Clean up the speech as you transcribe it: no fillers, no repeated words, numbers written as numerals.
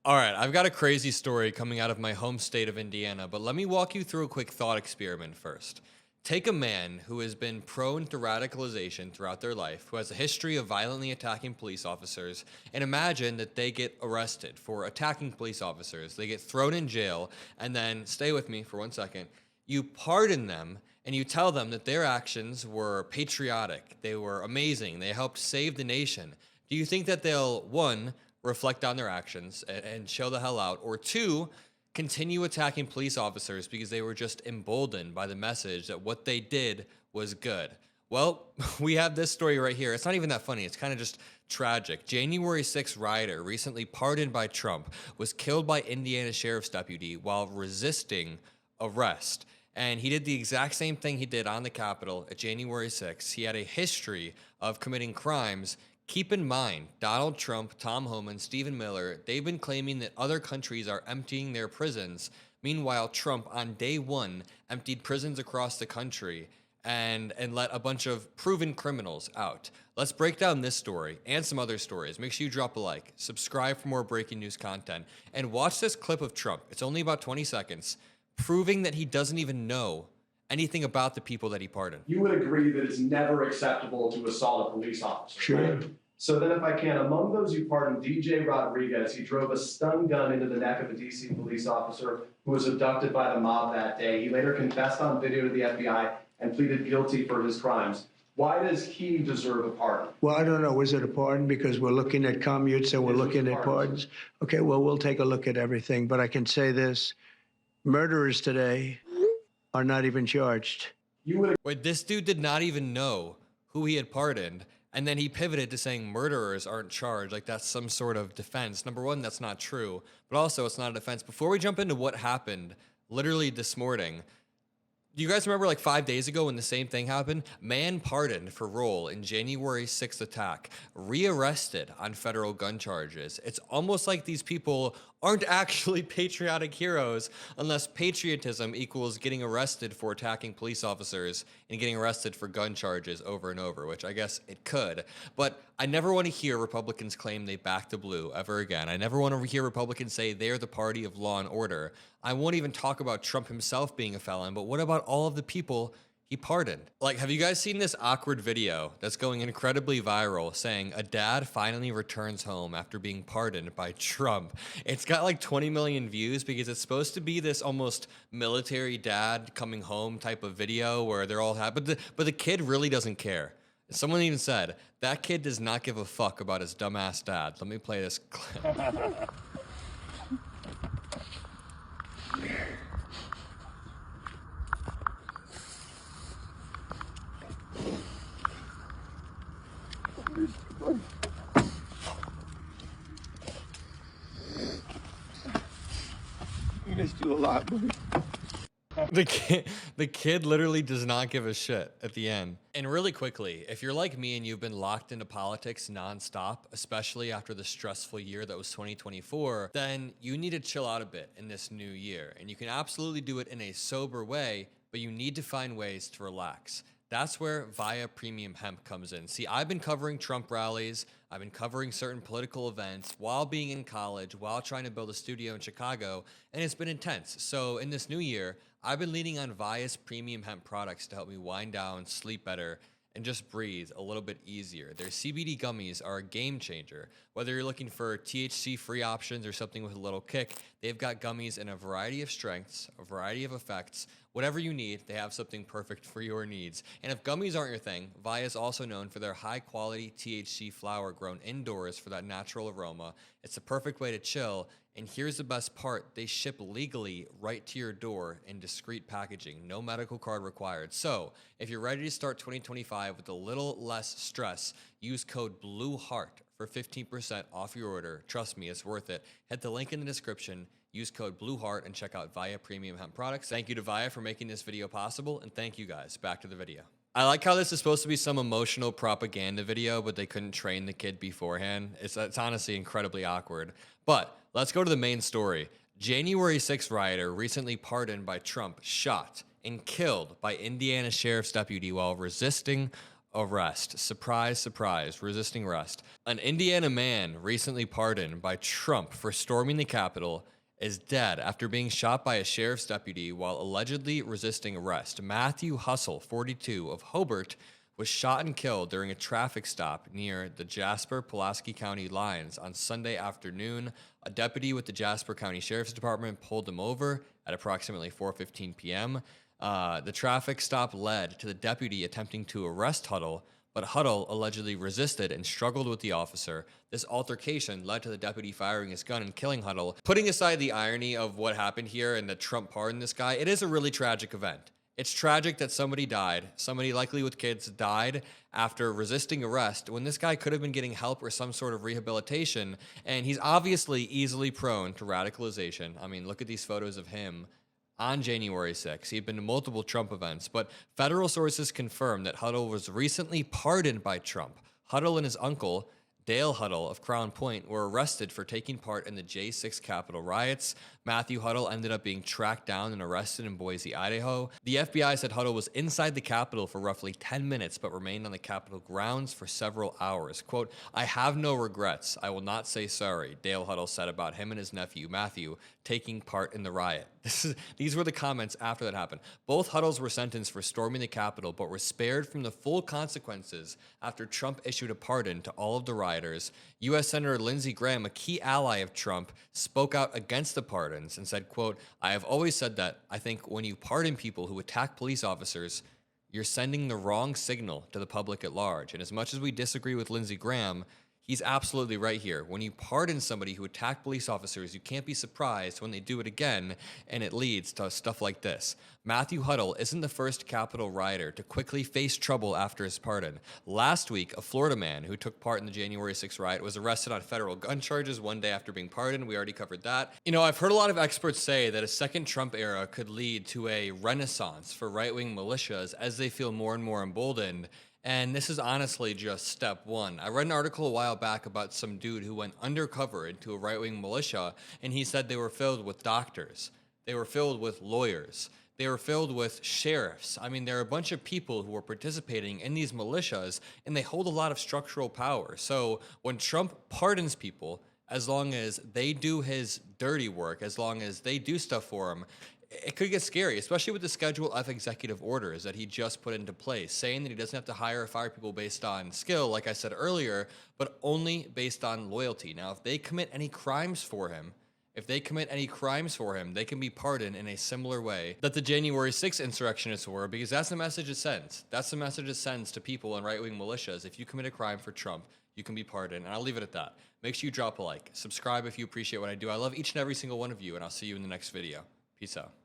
All right, I've got a crazy story coming out of my home state of Indiana, but let me walk you through a quick thought experiment first. Take a man who has been prone to radicalization throughout their life, who has a history of violently attacking police officers, and imagine that they get arrested for attacking police officers. They get thrown in jail, and then, stay with me for 1 second, you pardon them and you tell them that their actions were patriotic, they were amazing, they helped save the nation. Do you think that they'll, one, reflect on their actions and chill the hell out, or two, continue attacking police officers because they were just emboldened by the message that what they did was good? Well, we have this story right here. It's not even that funny. It's kind of just tragic. January 6th rioter, recently pardoned by Trump, was killed by Indiana sheriff's deputy while resisting arrest. And he did the exact same thing he did on the Capitol at January 6th. He had a history of committing crimes. Keep in mind, Donald Trump, Tom Homan, Stephen Miller, they've been claiming that other countries are emptying their prisons. Meanwhile, Trump, on day one, emptied prisons across the country and let a bunch of proven criminals out. Let's break down this story and some other stories. Make sure you drop a like, subscribe for more breaking news content, and watch this clip of Trump. It's only about 20 seconds, proving that he doesn't even know anything about the people that he pardoned. You would agree that it's never acceptable to assault a police officer, Sure. right? So then if I can, among those you pardoned, DJ Rodriguez, he drove a stun gun into the neck of a DC police officer who was abducted by the mob that day. He later confessed on video to the FBI and pleaded guilty for his crimes. Why does he deserve a pardon? Well, I don't know. Was it a pardon? Because we're looking at commutes and we're looking at pardons. Okay, well, we'll take a look at everything. But I can say this. Murderers today are not even charged. You would Wait, this dude did not even know who he had pardoned, and then he pivoted to saying murderers aren't charged, like that's some sort of defense. Number one, that's not true, but also it's not a defense. Before we jump into what happened literally this morning, do you guys remember like 5 days ago when the same thing happened? Man pardoned for role in January 6th attack, rearrested on federal gun charges. It's almost like these people aren't actually patriotic heroes unless patriotism equals getting arrested for attacking police officers and getting arrested for gun charges over and over, which I guess it could. But I never want to hear Republicans claim they back the blue ever again. I never want to hear Republicans say they're the party of law and order. I won't even talk about Trump himself being a felon, but what about all of the people he pardoned? Like, have you guys seen this awkward video that's going incredibly viral saying a dad finally returns home after being pardoned by Trump? It's got like 20 million views because it's supposed to be this almost military dad coming home type of video where they're all happy, but the kid really doesn't care. Someone even said, that kid does not give a fuck about his dumbass dad. Let me play this clip. We missed you a lot, buddy. The kid literally does not give a shit at the end. And really quickly, if you're like me and you've been locked into politics nonstop, especially after the stressful year that was 2024, then you need to chill out a bit in this new year. And you can absolutely do it in a sober way, but you need to find ways to relax. That's where Via Premium Hemp comes in. See, I've been covering Trump rallies, I've been covering certain political events while being in college, while trying to build a studio in Chicago, and it's been intense. So in this new year, I've been leaning on Via's premium hemp products to help me wind down, sleep better, and just breathe a little bit easier. Their CBD gummies are a game changer. Whether you're looking for THC-free options or something with a little kick, they've got gummies in a variety of strengths, a variety of effects. Whatever you need, they have something perfect for your needs. And if gummies aren't your thing, Via is also known for their high-quality THC flower grown indoors for that natural aroma. It's the perfect way to chill. And here's the best part, they ship legally right to your door in discreet packaging, no medical card required. So if you're ready to start 2025 with a little less stress, use code BLUEHEART for 15% off your order. Trust me, it's worth it. Hit the link in the description, use code BLUEHEART, and check out Via Premium Hemp Products. Thank you to Via for making this video possible, and thank you guys. Back to the video. I like how this is supposed to be some emotional propaganda video, but they couldn't train the kid beforehand. It's honestly incredibly awkward. But let's go to the main story. January 6th rioter recently pardoned by Trump, shot and killed by Indiana sheriff's deputy while resisting arrest. Surprise, surprise, resisting arrest. An Indiana man recently pardoned by Trump for storming the Capitol is dead after being shot by a sheriff's deputy while allegedly resisting arrest. Matthew Hustle, 42, of Hobart, was shot and killed during a traffic stop near the Jasper-Pulaski County lines on Sunday afternoon. A deputy with the Jasper County Sheriff's Department pulled him over at approximately 4:15 p.m. The traffic stop led to the deputy attempting to arrest Huddle, but Huddle allegedly resisted and struggled with the officer. This altercation led to the deputy firing his gun and killing Huddle. Putting aside the irony of what happened here and that Trump pardoned this guy, it is a really tragic event. It's tragic that somebody died, somebody likely with kids died after resisting arrest when this guy could have been getting help or some sort of rehabilitation, and he's obviously easily prone to radicalization. I mean, look at these photos of him on January 6th. He'd been to multiple Trump events, but federal sources confirmed that Huddle was recently pardoned by Trump. Huddle and his uncle, Dale Huddle of Crown Point, were arrested for taking part in the J6 Capitol riots. Matthew Huddle ended up being tracked down and arrested in Boise, Idaho. The FBI said Huddle was inside the Capitol for roughly 10 minutes, but remained on the Capitol grounds for several hours. Quote, "I have no regrets. I will not say sorry," Dale Huddle said about him and his nephew, Matthew, taking part in the riot. These were the comments after that happened. Both Huddles were sentenced for storming the Capitol, but were spared from the full consequences after Trump issued a pardon to all of the rioters. U.S. Senator Lindsey Graham, a key ally of Trump, spoke out against the pardons and said, quote, "I have always said that I think when you pardon people who attack police officers, you're sending the wrong signal to the public at large." And as much as we disagree with Lindsey Graham, he's absolutely right here. When you pardon somebody who attacked police officers, you can't be surprised when they do it again, and it leads to stuff like this. Matthew Huddle isn't the first Capitol rioter to quickly face trouble after his pardon. Last week, a Florida man who took part in the January 6th riot was arrested on federal gun charges one day after being pardoned. We already covered that. You know, I've heard a lot of experts say that a second Trump era could lead to a renaissance for right-wing militias as they feel more and more emboldened. And this is honestly just step one. I read an article a while back about some dude who went undercover into a right-wing militia, and he said they were filled with doctors. They were filled with lawyers. They were filled with sheriffs. I mean, there are a bunch of people who are participating in these militias, and they hold a lot of structural power. So when Trump pardons people, as long as they do his dirty work, as long as they do stuff for him, it could get scary, especially with the Schedule F executive orders that he just put into place, saying that he doesn't have to hire or fire people based on skill, like I said earlier, but only based on loyalty. Now, if they commit any crimes for him, they can be pardoned in a similar way that the January 6th insurrectionists were, because that's the message it sends. That's the message it sends to people in right-wing militias. If you commit a crime for Trump, you can be pardoned. And I'll leave it at that. Make sure you drop a like. Subscribe if you appreciate what I do. I love each and every single one of you, and I'll see you in the next video. Peace out.